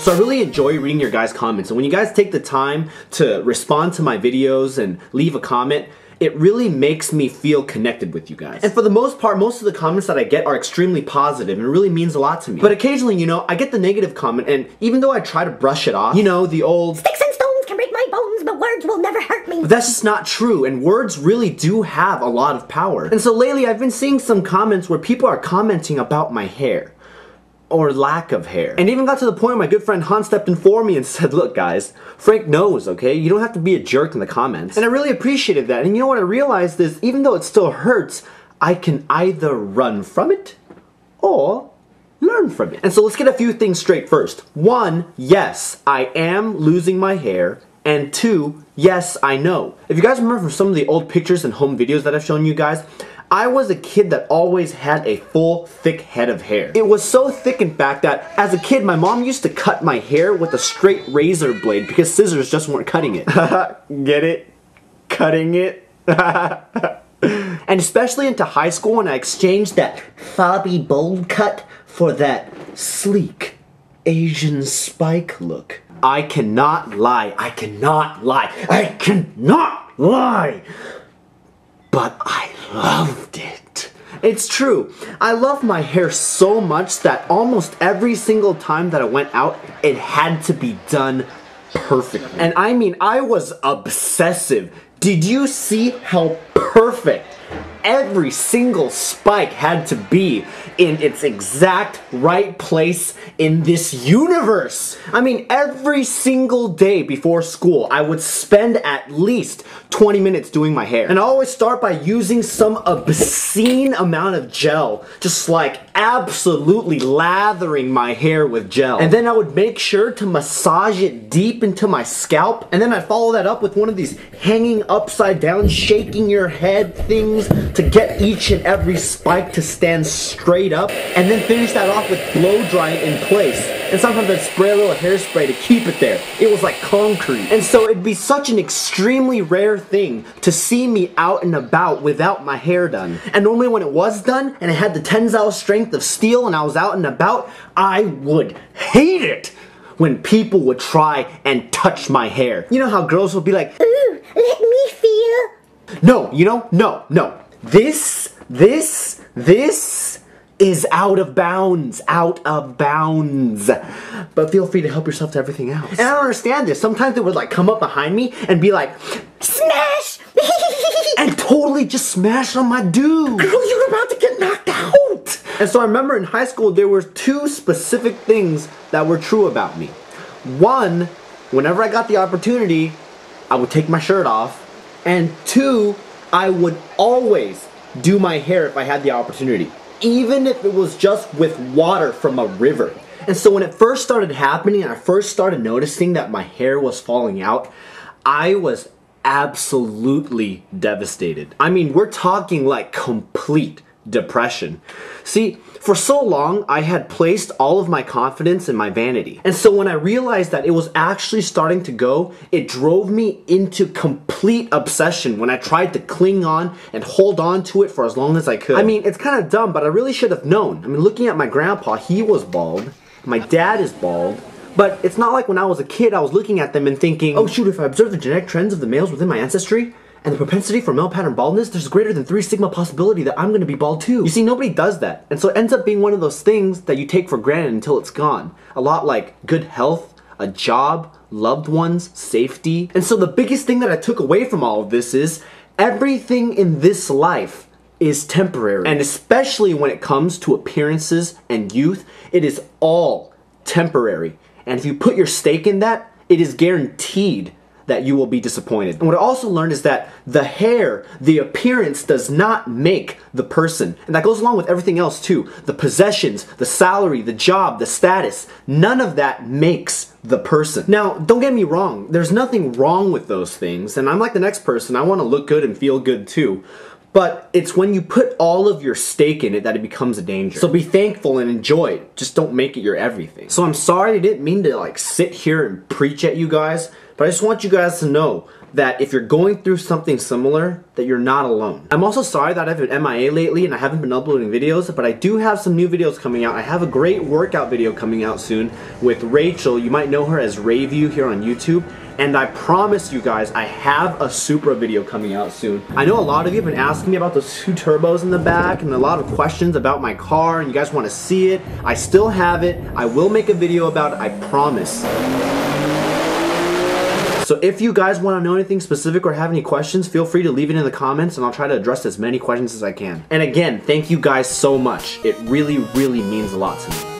So I really enjoy reading your guys' comments, and when you guys take the time to respond to my videos and leave a comment, it really makes me feel connected with you guys. And for the most part, most of the comments that I get are extremely positive, and it really means a lot to me. But occasionally, you know, I get the negative comment, and even though I try to brush it off, you know, the old "Sticks and stones can break my bones, but words will never hurt me." But that's just not true, and words really do have a lot of power. And so lately, I've been seeing some comments where people are commenting about my hair. Or lack of hair. And even got to the point where my good friend Han stepped in for me and said, "Look guys, Frank knows, okay? You don't have to be a jerk in the comments." And I really appreciated that. And you know what I realized is, even though it still hurts, I can either run from it or learn from it. And so let's get a few things straight first. One, yes, I am losing my hair. And two, yes, I know. If you guys remember from some of the old pictures and home videos that I've shown you guys, I was a kid that always had a full, thick head of hair. It was so thick, in fact, that as a kid, my mom used to cut my hair with a straight razor blade because scissors just weren't cutting it. Get it? Cutting it? And especially into high school when I exchanged that fobby bold cut for that sleek Asian spike look. I cannot lie. I cannot lie. I cannot lie. But I loved it. It's true. I love my hair so much that almost every single time that I went out, it had to be done perfectly. And I mean, I was obsessive. Did you see how perfect every single spike had to be in its exact right place in this universe? I mean, every single day before school, I would spend at least 20 minutes doing my hair. And I always start by using some obscene amount of gel, just like absolutely lathering my hair with gel. And then I would make sure to massage it deep into my scalp, and then I'd follow that up with one of these hanging upside down, shaking your head things to get each and every spike to stand straight up, and then finish that off with blow drying in place. And sometimes I'd spray a little hairspray to keep it there. It was like concrete. And so it'd be such an extremely rare thing to see me out and about without my hair done. And normally when it was done, and it had the tensile strength of steel and I was out and about, I would hate it when people would try and touch my hair. You know how girls would be like, "Ooh, let me feel." No, you know, no. This is out of bounds. But feel free to help yourself to everything else. And I don't understand this. Sometimes they would like come up behind me and be like, "Smash!" and totally just smash on my dude. Girl, you're about to get knocked out. And so I remember in high school there were two specific things that were true about me. One, whenever I got the opportunity, I would take my shirt off. And two, I would always do my hair if I had the opportunity, even if it was just with water from a river. And so when it first started happening and I first started noticing that my hair was falling out, I was absolutely devastated. I mean, we're talking like complete depression. See, for so long, I had placed all of my confidence in my vanity. And so when I realized that it was actually starting to go, it drove me into complete obsession when I tried to cling on and hold on to it for as long as I could. I mean, it's kind of dumb, but I really should have known. I mean, looking at my grandpa, he was bald. My dad is bald. But it's not like when I was a kid, I was looking at them and thinking, oh shoot, if I observe the genetic trends of the males within my ancestry, and the propensity for male pattern baldness, there's a greater than 3 sigma possibility that I'm going to be bald too. You see, nobody does that. And so it ends up being one of those things that you take for granted until it's gone. A lot like good health, a job, loved ones, safety. And so the biggest thing that I took away from all of this is everything in this life is temporary. And especially when it comes to appearances and youth, it is all temporary. And if you put your stake in that, it is guaranteed that you will be disappointed. And what I also learned is that the hair, the appearance does not make the person. And that goes along with everything else too. The possessions, the salary, the job, the status, none of that makes the person. Now, don't get me wrong, there's nothing wrong with those things, and I'm like the next person, I want to look good and feel good too. But it's when you put all of your stake in it that it becomes a danger. So be thankful and enjoy it. Just don't make it your everything. So I'm sorry I didn't mean to like sit here and preach at you guys, but I just want you guys to know that if you're going through something similar, that you're not alone. I'm also sorry that I've been MIA lately and I haven't been uploading videos, but I do have some new videos coming out. I have a great workout video coming out soon with Rachel. You might know her as Rayview here on YouTube. And I promise you guys, I have a Supra video coming out soon. I know a lot of you have been asking me about those 2 turbos in the back and a lot of questions about my car, and you guys want to see it. I still have it. I will make a video about it, I promise. So if you guys want to know anything specific or have any questions, feel free to leave it in the comments and I'll try to address as many questions as I can. And again, thank you guys so much. It really, really means a lot to me.